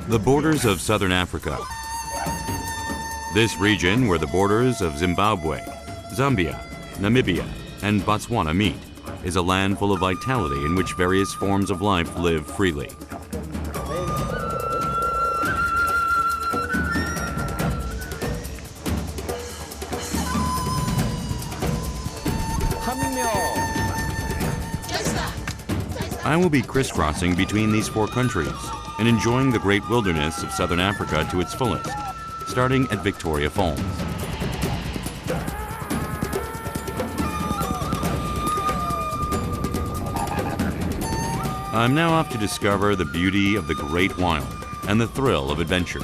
The borders of southern Africa. This region, where the borders of Zimbabwe, Zambia, Namibia, and Botswana meet, is a land full of vitality in which various forms of life live freely. I will be crisscrossing between these four countries and enjoying the great wilderness of southern Africa to its fullest, starting at Victoria Falls. I'm now off to discover the beauty of the great wild and the thrill of adventure.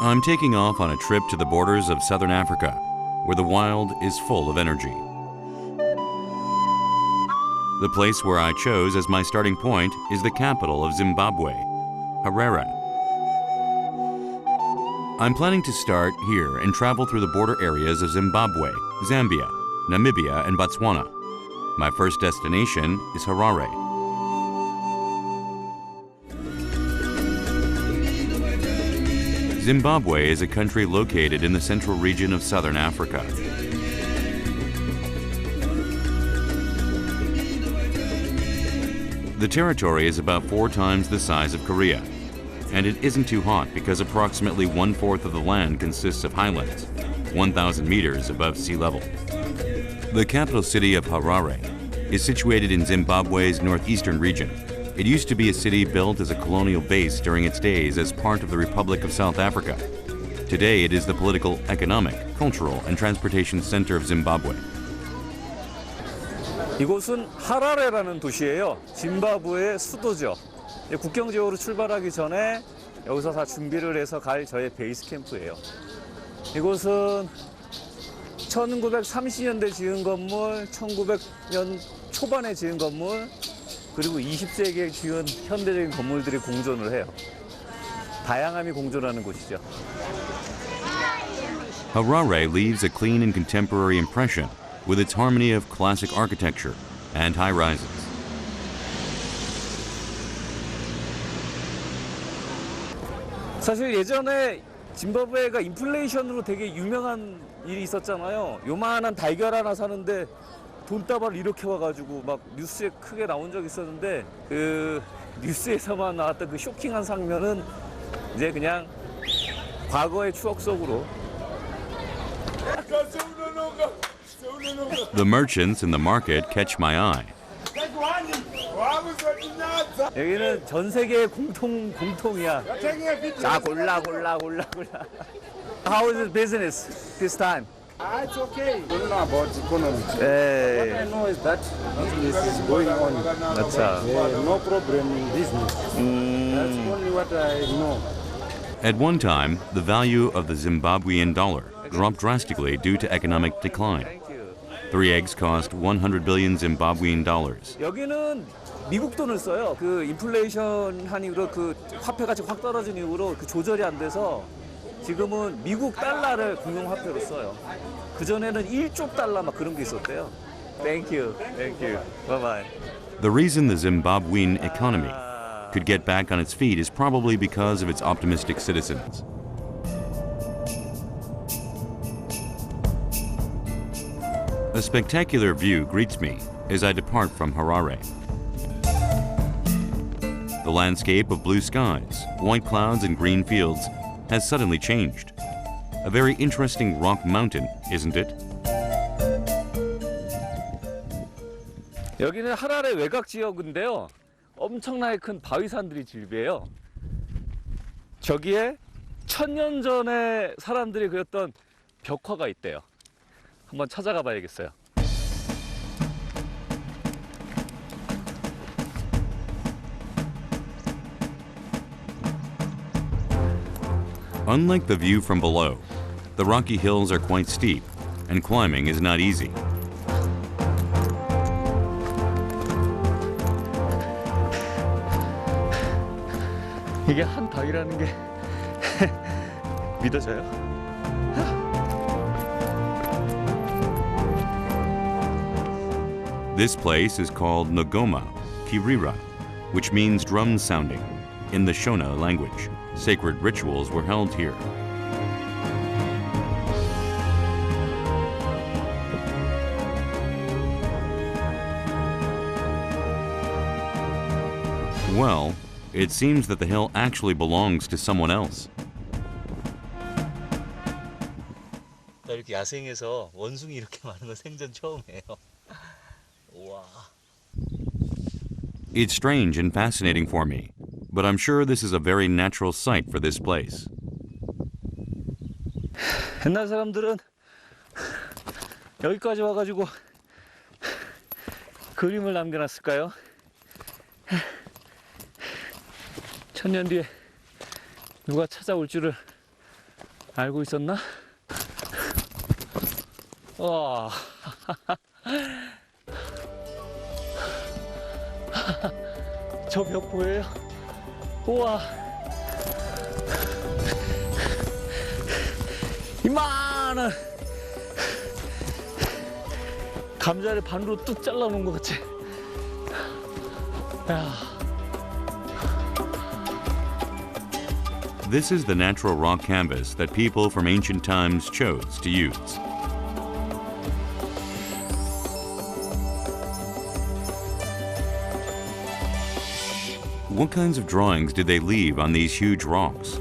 I'm taking off on a trip to the borders of southern Africa, where the wild is full of energy. The place where I chose as my starting point is the capital of Zimbabwe, Harare. I'm planning to start here and travel through the border areas of Zimbabwe, Zambia, Namibia, and Botswana. My first destination is Harare. Zimbabwe is a country located in the central region of southern Africa. The territory is about 4 times the size of Korea, and it isn't too hot because approximately 1/4 of the land consists of highlands, 1,000 meters above sea level. The capital city of Harare is situated in Zimbabwe's northeastern region. It used to be a city built as a colonial base during its days as part of the Republic of South Africa. Today it is the political, economic, cultural, and transportation center of Zimbabwe. 이곳은 하라레라는 도시예요. 짐바브웨의 수도죠. 국경 지역으로 출발하기 전에 여기서 다 준비를 해서 갈 저의 베이스 캠프예요. 이곳은 1930년대 지은 건물, 1900년 초반에 지은 건물, 그리고 20세기에 지은 현대적인 건물들이 공존을 해요. 다양함이 공존하는 곳이죠. Harare leaves a clean and contemporary impression with its harmony of classic architecture and high rises. 사실 예전에 짐바브웨가 인플레이션으로 되게 유명한 일이 있었잖아요. 요만한 달걀 하나 사는데 돈다발 이렇게 와가지고 막 뉴스에 크게 나온 적이 있었는데 그 뉴스에서만 나왔던 그 쇼킹한 장면은 이제 그냥 과거의 추억 속으로. The merchants in the market catch my eye. 여기는 전 세계의 공통이야. 자 골라. How is the business this time? It's okay. I don't know about economy. What I know is that business is going on. No problem in business. That's only what I know. At one time, the value of the Zimbabwean dollar dropped drastically due to economic decline. 3 eggs cost 100 billion Zimbabwean dollars. 여기는 미국 돈을 써요. 그 인플레이션 한 이후로 그 화폐 가치 확 떨어진 이후로 그 조절이 안 돼서 지금은 미국 달러를 공용화폐로 써요. 그전에는 1조 달러 막 그런 게 있었대요. Thank you. Bye-bye. The reason the Zimbabwean economy could get back on its feet is probably because of its optimistic citizens. A spectacular view greets me as I depart from Harare. The landscape of blue skies, white clouds, and green fields has suddenly changed. A very interesting rock mountain, isn't it? 여기는 하라레 외곽 지역인데요. 엄청나게 큰 바위산들이 질비해요. 저기에 1000년 전에 사람들이 그렸던 벽화가 있대요. 한번 찾아가 봐야겠어요. Unlike the view from below, the rocky hills are quite steep, and climbing is not easy. 이게 한 바위라는 게 믿어져요? This place is called Ngoma Kirira, which means drum sounding. In the Shona language, sacred rituals were held here. Well, it seems that the hill actually belongs to someone else. 나 이렇게 야생에서 원숭이 이렇게 많은 건 생전 처음이에요. 와. It's strange and fascinating for me, but I'm sure this is a very natural sight for this place. 옛날 사람들은 여기까지 와가지고 그림을 남겨놨을까요? 천년 뒤에 누가 찾아올 줄을 알고 있었나? 와. 저 벽 보여요? 우와. 이만한 감자를 반으로 뚝 잘라놓은 것 같지? 야. This is the natural rock canvas that people from ancient times chose to use. What kinds of drawings did they leave on these huge rocks?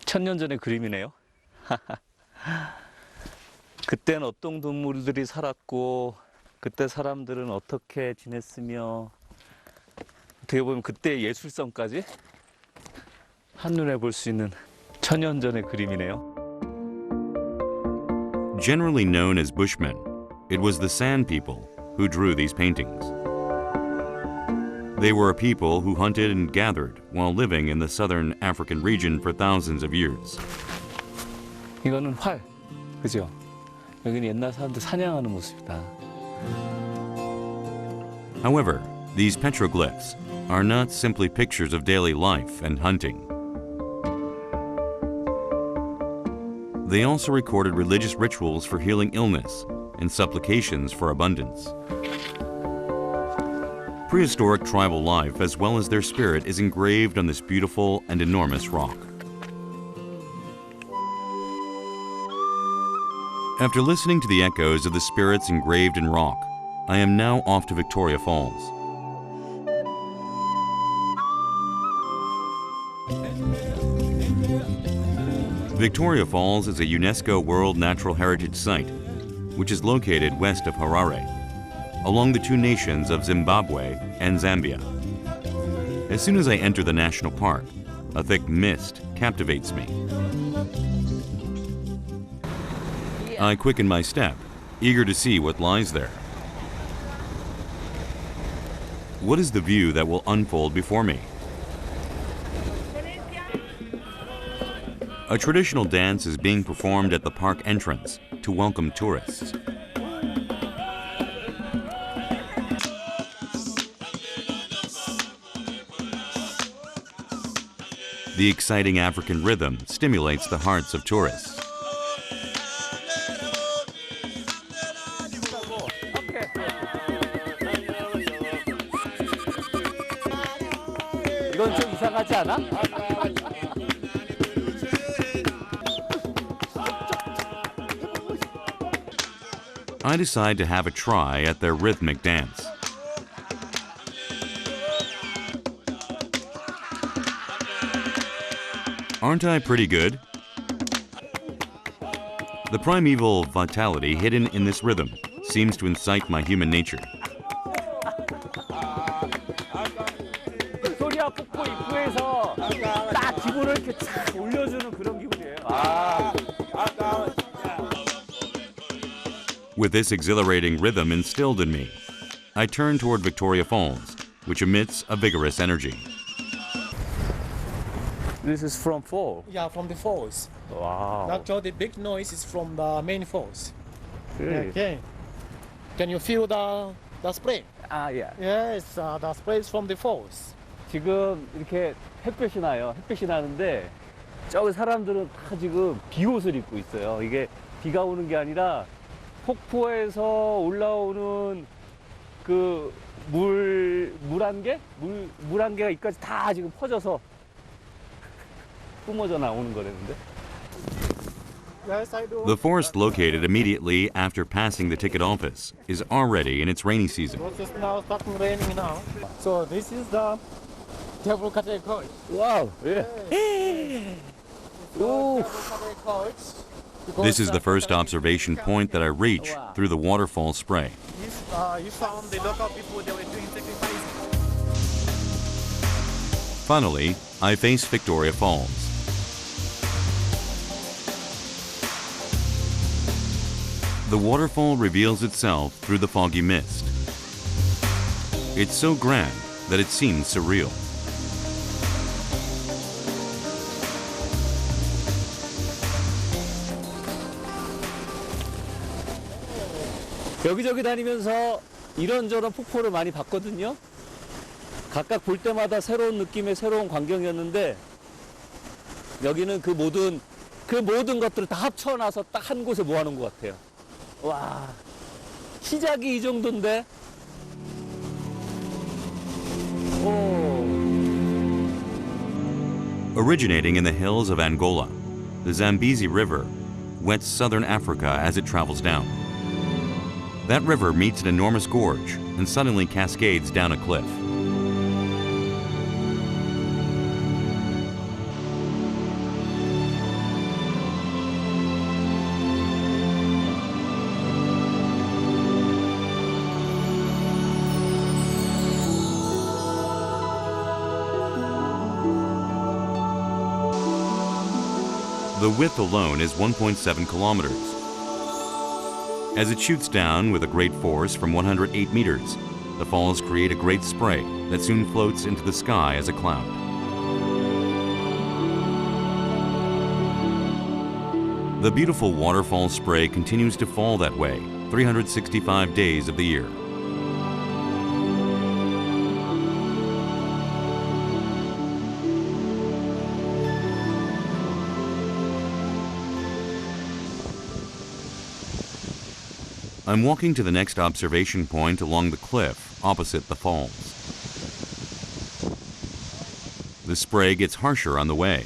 천년 전의 그림이네요. 그땐 어떤 동물들이 살았고 그때 사람들은 어떻게 지냈으며 어떻게 보면 그때 예술성까지 한눈에 볼 수 있는 천년 전의 그림이네요. Generally known as Bushmen, it was the San people who drew these paintings. They were a people who hunted and gathered while living in the southern African region for thousands of years. 이거는 활, 그죠? 여기는 옛날 사람들 사냥하는 모습이다. However, these petroglyphs are not simply pictures of daily life and hunting. They also recorded religious rituals for healing illness and supplications for abundance. Prehistoric tribal life, as well as their spirit, is engraved on this beautiful and enormous rock. After listening to the echoes of the spirits engraved in rock, I am now off to Victoria Falls. Victoria Falls is a UNESCO World Natural Heritage Site, which is located west of Harare, along the two nations of Zimbabwe and Zambia. As soon as I enter the national park, a thick mist captivates me. I quicken my step, eager to see what lies there. What is the view that will unfold before me? A traditional dance is being performed at the park entrance to welcome tourists. The exciting African rhythm stimulates the hearts of tourists. 이건 좀 이상하지 않아? I decide to have a try at their rhythmic dance. Aren't I pretty good? The primeval vitality hidden in this rhythm seems to incite my human nature. 빅토리아 폭포 입구에서 딱 기분을 이렇게 착 올려주는 그런 기분이에요. 아. With this exhilarating rhythm instilled in me, I turn toward Victoria Falls, which emits a vigorous energy. This is from fall. Yeah, from the falls. Wow. Actually, the big noise is from the main falls. Really? Okay. Can you feel the spray? Yeah. Yes, the spray is from the falls. 지금 이렇게 햇볕이 나요. 햇볕이 나는데 저기 사람들은 다 지금 비옷을 입고 있어요. 이게 비가 오는 게 아니라 폭포에서 올라오는 그 물안개가 이까지 다 지금 퍼져서 뿜어져 나오는 거라는데. Yes, I do. The forest located immediately after passing the ticket office is already in its rainy season. It's just now starting raining now. So this is the devil category. 와우. 예. 오. This is the first observation point that I reach through the waterfall spray. You found the lookout before they were doing sacrifice. Finally, I face Victoria Falls. The waterfall reveals itself through the foggy mist. It's so grand that it seems surreal. 여기저기 다니면서 이런저런 폭포를 많이 봤거든요. 각각 볼 때마다 새로운 느낌의 새로운 광경이었는데 여기는 그 모든 것들을 다 합쳐놔서 딱 한 곳에 모아놓은 것 같아요. 와, 시작이 이 정도인데. 오. Originating in the hills of Angola, the Zambezi River wets southern Africa as it travels down. That river meets an enormous gorge and suddenly cascades down a cliff. The width alone is 1.7 kilometers. As it shoots down with a great force from 108 meters, the falls create a great spray that soon floats into the sky as a cloud. The beautiful waterfall spray continues to fall that way 365 days of the year. I'm walking to the next observation point along the cliff opposite the falls. The spray gets harsher on the way.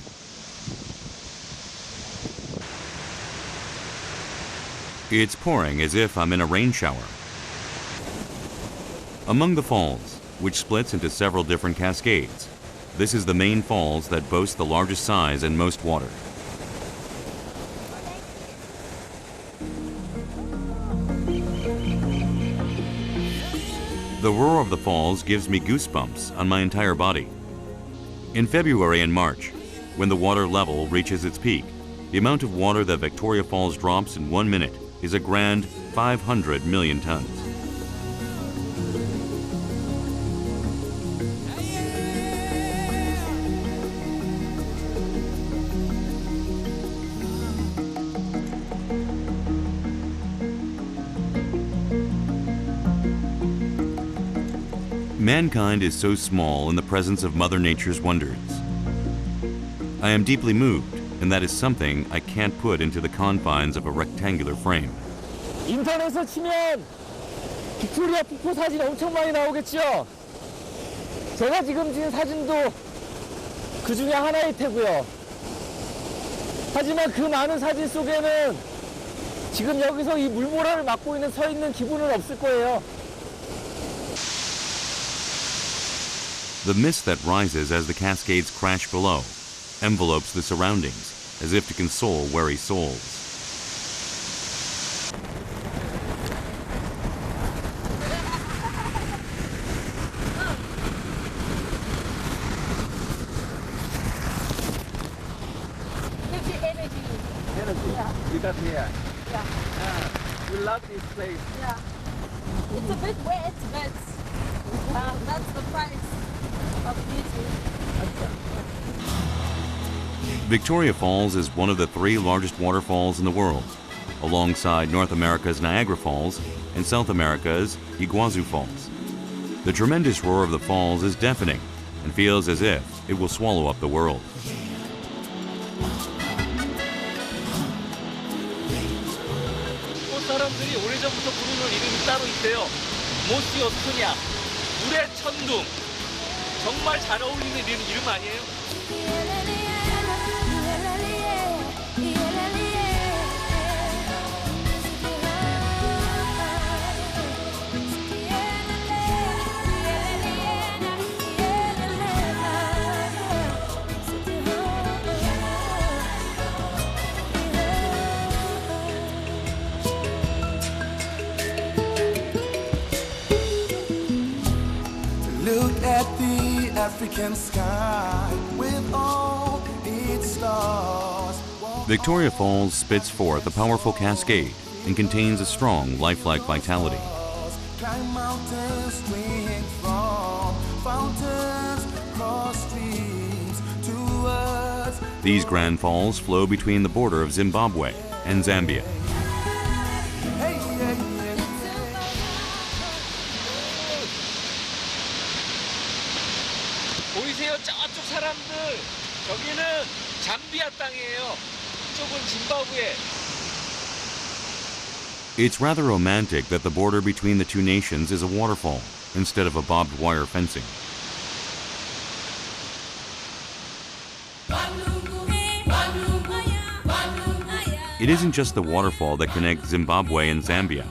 It's pouring as if I'm in a rain shower. Among the falls, which splits into several different cascades, this is the main falls that boast the largest size and most water. The roar of the falls gives me goosebumps on my entire body. In February and March, when the water level reaches its peak, the amount of water that Victoria Falls drops in 1 minute is a grand 500 million tons. Mankind is so small in the presence of Mother Nature's wonders. I am deeply moved, and that is something I can't put into the confines of a rectangular frame. 인터넷에 치면 빅토리아 폭포 사진 엄청 많이 나오겠죠? 제가 지금 찍은 사진도 그 중에 하나일 테고요. 하지만 그 많은 사진 속에는 지금 여기서 이 물보라를 막고 서 있는 기분은 없을 거예요. The mist that rises as the cascades crash below envelopes the surroundings as if to console weary souls. Gives you energy. You got here. Yeah. You love this place. Yeah. It's a bit wet, but that's the price of beauty. Victoria Falls is one of the 3 largest waterfalls in the world, alongside North America's Niagara Falls and South America's Iguazu Falls. The tremendous roar of the falls is deafening and feels as if it will swallow up the world. 사람들이 오래전부터 부르는 이름이 따로 있대요. 모스요스토냐, 물의 천둥. 정말 잘 어울리는 이름 아니에요? Look at the African sky with all its stars. Victoria Falls spits forth a powerful cascade and contains a strong lifelike vitality. Climb mountains, drink from fountains, cross streams towards. These grand falls flow between the border of Zimbabwe and Zambia. Hey, yeah, yeah. 보이세요? 저쪽 사람들. 저기는 잠비아 땅이에요. 이쪽은 짐바브웨. It's rather romantic that the border between the two nations is a waterfall instead of a barbed wire fencing. It isn't just the waterfall that connects Zimbabwe and Zambia.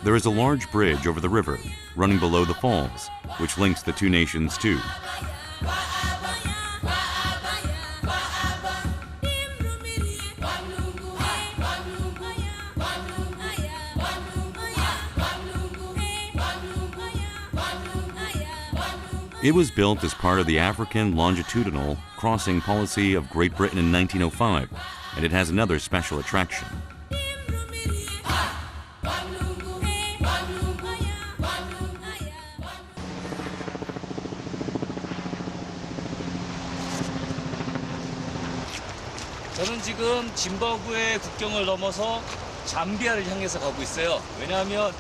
There is a large bridge over the river running below the falls, which links the two nations too. It was built as part of the African longitudinal crossing policy of Great Britain in 1905, and it has another special attraction. 저는 지금 짐바브웨 국경을 넘어서 잠비아를 향해서 가고 있어요. 왜냐하면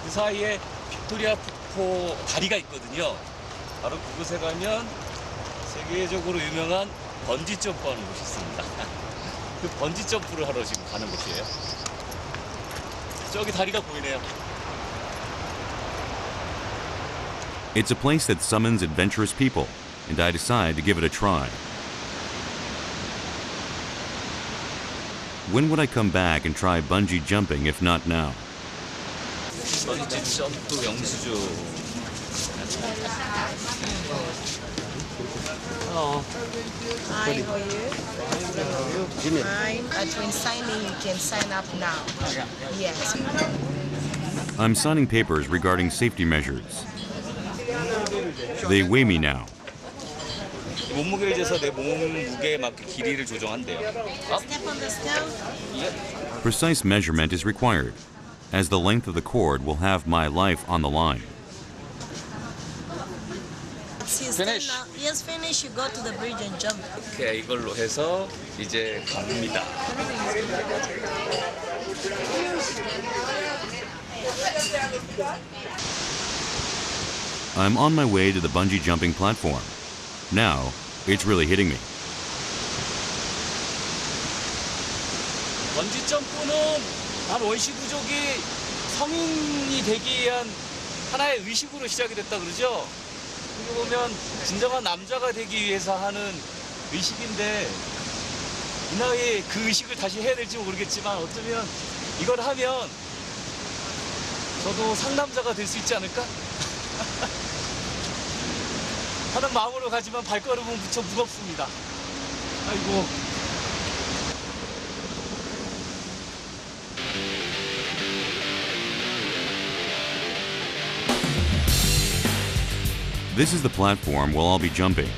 그 사이에 빅토리아 폭포 다리가 있거든요. 바로 그곳에 가면 세계적으로 유명한 번지 점프하는 곳이 있습니다. 그 번지 점프를 하러 지금 가는 곳이에요. 저기 다리가 보이네요. It's a place that summons adventurous people, and I decide to give it a try. When would I come back and try bungee jumping if not now? 번지 점프 영수증. Hi, how are you? Fine. But when signing, you can sign up now. Yes. I'm signing papers regarding safety measures. They weigh me now. 몸무게를 재서 내 몸무게에 맞게 길이를 조정한대요. Step on the scale. Precise measurement is required, as the length of the cord will have my life on the line. Finish. Yes, finish. You go to the bridge and jump. 오케이, 이걸로 해서 이제 갑니다. I'm on my way to the bungee jumping platform. Now, it's really hitting me. 번지 점프는 한 원시 부족이 성인이 되기 위한 하나의 의식으로 시작이 됐다 그러죠. 그리고 보면 진정한 남자가 되기 위해서 하는 의식인데 이 나이에 그 의식을 다시 해야 될지 모르겠지만 어쩌면 이걸 하면 저도 상남자가 될 수 있지 않을까? 하는 마음으로 가지만 발걸음은 무척 무겁습니다. 아이고. This is the platform where I'll be jumping.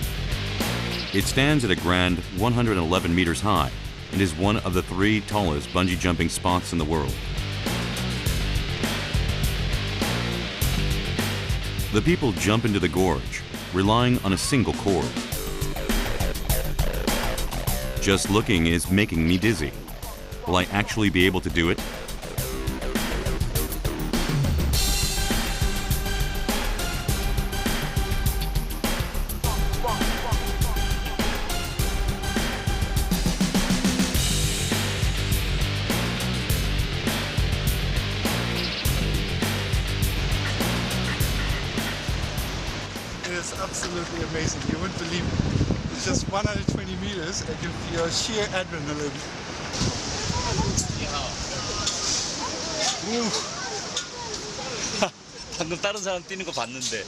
It stands at a grand 111 meters high and is one of the 3 tallest bungee jumping spots in the world. The people jump into the gorge, relying on a single cord. Just looking is making me dizzy. Will I actually be able to do it? absolutely amazing. You wouldn't believe it. It's just 120 meters and you feel sheer adrenaline. 방금 다른 사람 뛰는 거 봤는데.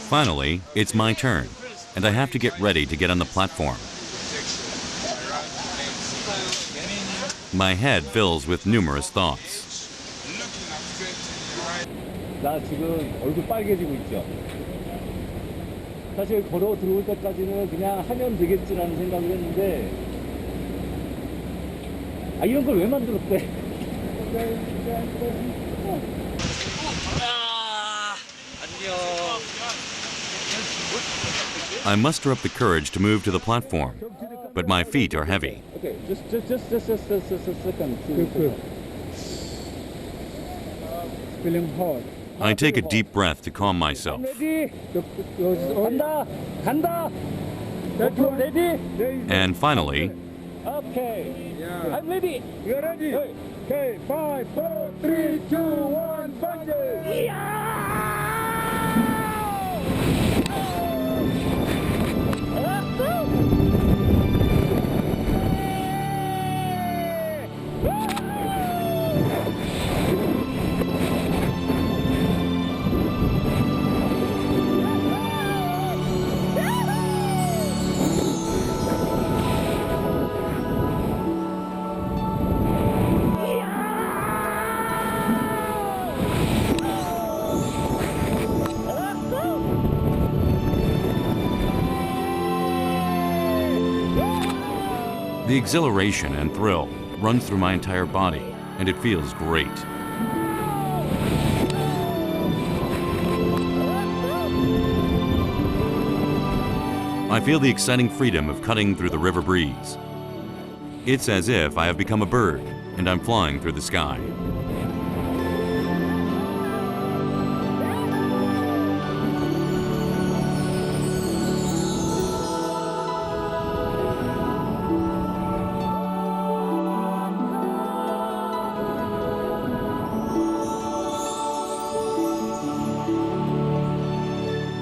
Finally, it's my turn, and I have to get ready to get on the platform. My head fills with numerous thoughts. 나 지금 얼굴 빨개지고 있죠. 사실 걸어 들어올 때까지는 그냥 하면 되겠지라는 생각을 했는데, 아 이런 걸 왜 만들었대? 안녕. I muster up the courage to move to the platform, but my feet are heavy. Okay, just a second. Feeling hot. I take a deep breath to calm myself. Ready? 간다. Ready? And finally, Okay. Yeah. I'm ready. You're ready. Okay. 5, 4, 3, 2, 1, bungee. the exhilaration and thrill runs through my entire body, and it feels great. I feel the exciting freedom of cutting through the river breeze. It's as if I have become a bird, and I'm flying through the sky.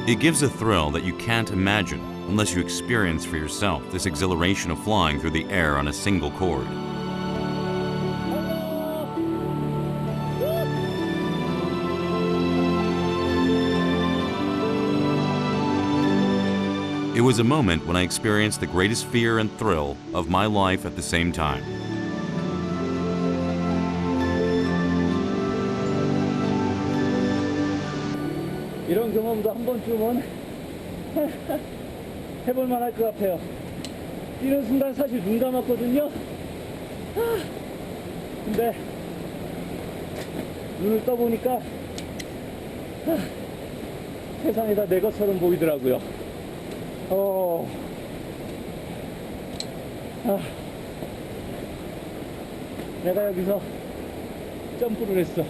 It gives a thrill that you can't imagine unless you experience for yourself this exhilaration of flying through the air on a single cord. It was a moment when I experienced the greatest fear and thrill of my life at the same time. 이런 경험도 한 번쯤은 해볼 만할 것 같아요. 뛰는 순간 사실 눈 감았거든요. 근데 눈을 떠보니까 세상이 다 내 것처럼 보이더라고요. 내가 여기서 점프를 했어.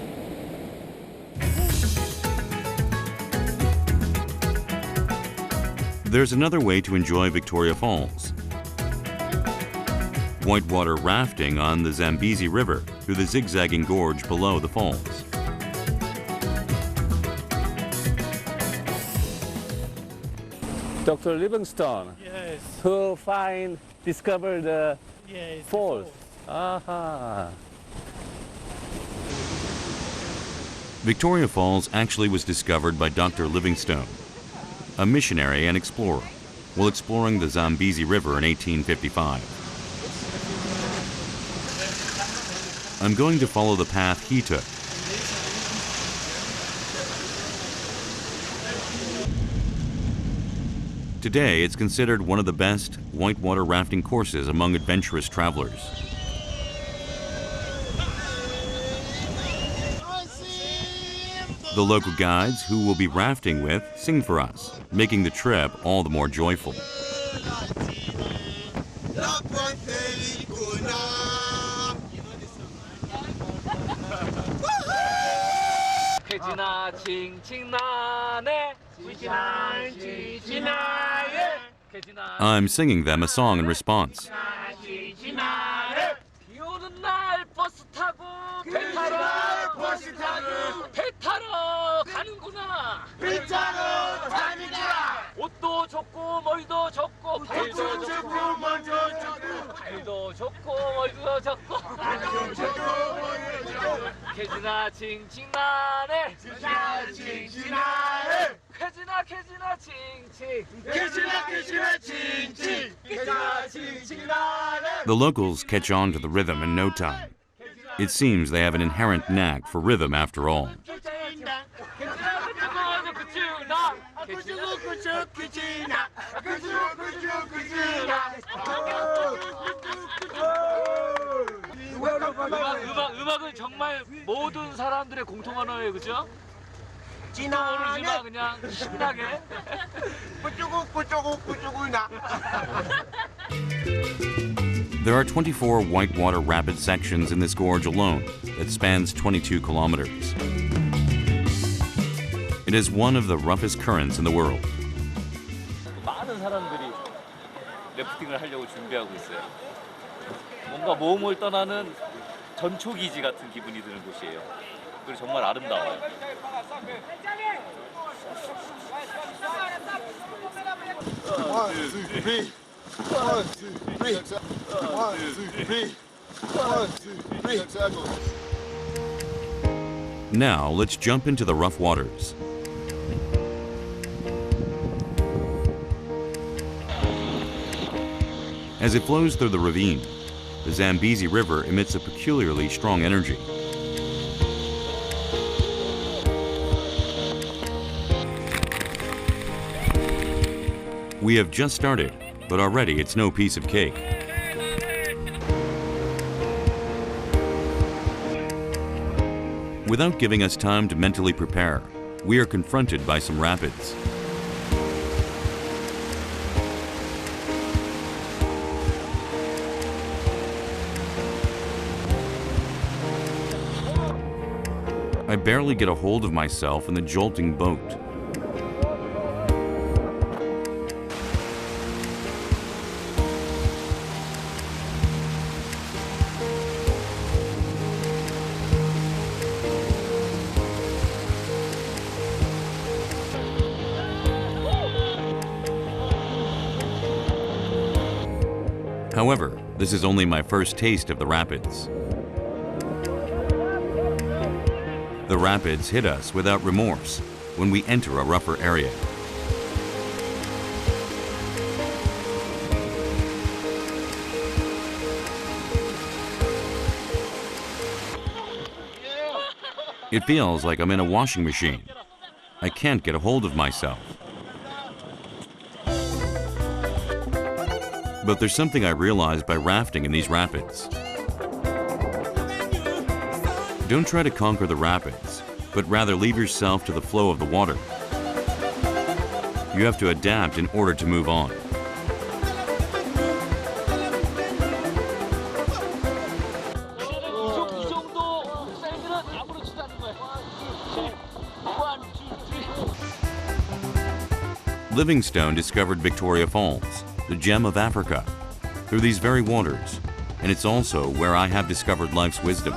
There's another way to enjoy Victoria Falls. Whitewater rafting on the Zambezi River through the zigzagging gorge below the falls. Dr. Livingstone, Yes. who discovered the Yes. falls. Aha. Victoria Falls actually was discovered by Dr. Livingstone, a missionary and explorer, while exploring the Zambezi River in 1855. I'm going to follow the path he took. Today, it's considered one of the best whitewater rafting courses among adventurous travelers. The local guides who we'll be rafting with sing for us, making the trip all the more joyful. I'm singing them a song in response. 비 오는 날 버스 타고 배 타러 버스 타고 배 타러 가는구나. 배 타러 다니자. 옷도 좋고 머리도 좋고 발도 좋고 머리도 좋고 발도 좋고 머리도 좋고 발도 좋고 머리도 좋고 개지나 칭칭나네 개지나 칭칭나네 개지나 개지나 칭칭 개지나 개지나 칭칭 개지나 칭칭나네. The locals catch on to the rhythm in no time. It seems they have an inherent knack for rhythm after all. 음악은 정말 모든 사람들의 공통 언어예요, 그죠? 모르지만 그냥 신나게. There are 24 whitewater rapid sections in this gorge alone that spans 22 kilometers. It is one of the roughest currents in the world. 많은 사람들이 래프팅을 하려고 준비하고 있어요. 뭔가 모험을 떠나는 전초기지 같은 기분이 드는 곳이에요. 그리고 정말 아름다워요. Now let's jump into the rough waters. As it flows through the ravine, the Zambezi River emits a peculiarly strong energy. We have just started, but already it's no piece of cake. Without giving us time to mentally prepare, we are confronted by some rapids. I barely get a hold of myself in the jolting boat. However, this is only my first taste of the rapids. The rapids hit us without remorse when we enter a rougher area. It feels like I'm in a washing machine. I can't get a hold of myself. But there's something I realized by rafting in these rapids. Don't try to conquer the rapids, but rather leave yourself to the flow of the water. You have to adapt in order to move on. Livingstone discovered Victoria Falls, the gem of Africa, through these very waters, and it's also where I have discovered life's wisdom.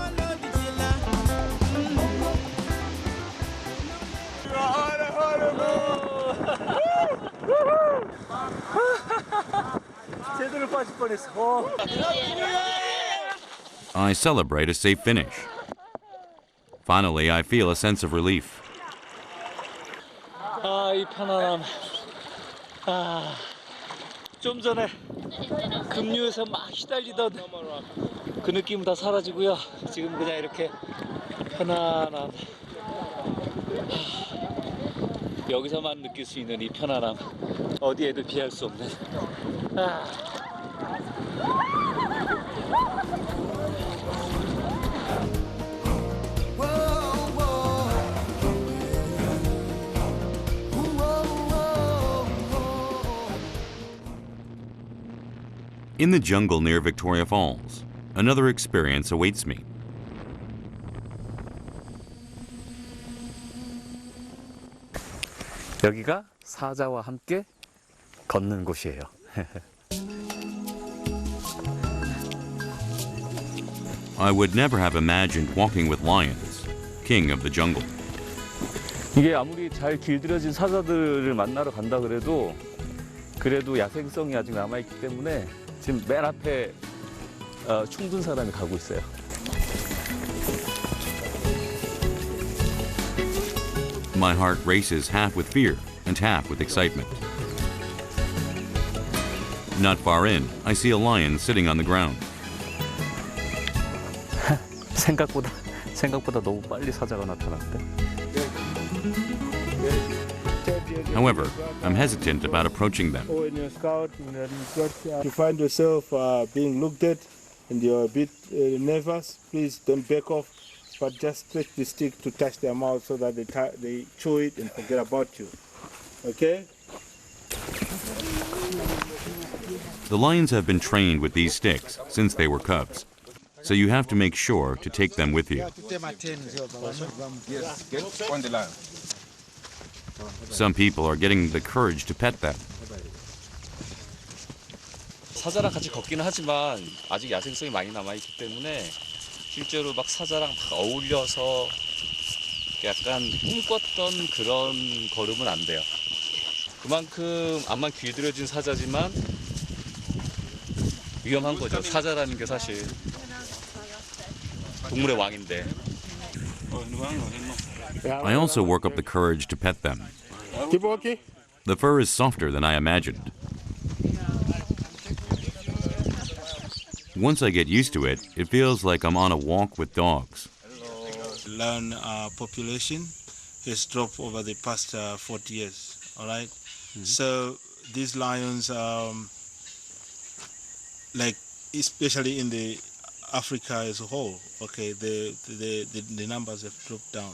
I celebrate a safe finish. Finally, I feel a sense of relief. 이 편안함. 좀 전에 급류에서 막 시달리던 그 느낌은 다 사라지고요. 지금 그냥 이렇게 편안한 여기서만 느낄 수 있는 이 편안함 어디에도 비할 수 없는 In the jungle near Victoria Falls, another experience awaits me. 여기가 사자와 함께 걷는 곳이에요. I would never have imagined walking with lions, king of the jungle. 이게 아무리 잘 길들여진 사자들을 만나러 간다 그래도 야생성이 아직 남아있기 때문에 지금 맨 앞에 총 든 사람이 가고 있어요. My heart races half with fear and half with excitement. Not far in, I see a lion sitting on the ground. 생각보다 너무 빨리 사자가 나타났대. However, I'm hesitant about approaching them. Or in your scout, you find yourself being looked at and you're a bit nervous, please don't back off, but just stretch the stick to touch their mouth so that they chew it and forget about you. Okay? The lions have been trained with these sticks since they were cubs, so you have to make sure to take them with you. Some people are getting the courage to pet them. 사자랑 같이 걷기는 하지만 아직 야생성이 많이 남아있기 때문에 실제로 막 사자랑 막 어울려서 약간 꿈꿨던 그런 걸음은 안 돼요. 그만큼 암만 길들여진 사자지만 위험한 거죠. 사자라는 게 사실 동물의 왕인데. I also work up the courage to pet them. Keep walking. The fur is softer than I imagined. Once I get used to it, it feels like I'm on a walk with dogs. Lion population has dropped over the past 40 years, all right? So these lions, like especially in the Africa as a whole, okay, the numbers have dropped down.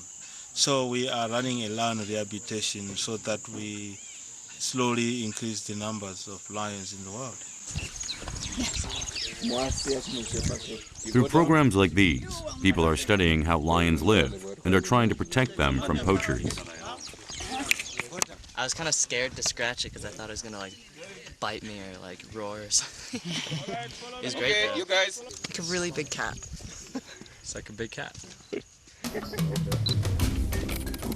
So we are running a lion rehabilitation so that we slowly increase the numbers of lions in the world. Through programs like these, people are studying how lions live and are trying to protect them from poachers. I was kind of scared to scratch it because I thought it was going to like bite me or like roar or something. It was great though. You guys. Like a really big cat. It's like a big cat.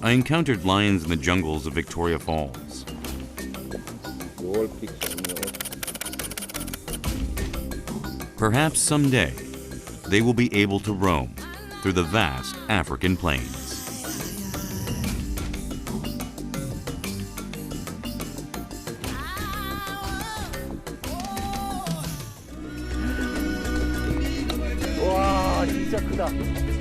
I encountered lions in the jungles of Victoria Falls. Perhaps someday, they will be able to roam through the vast African plains. 와, 진짜 크다.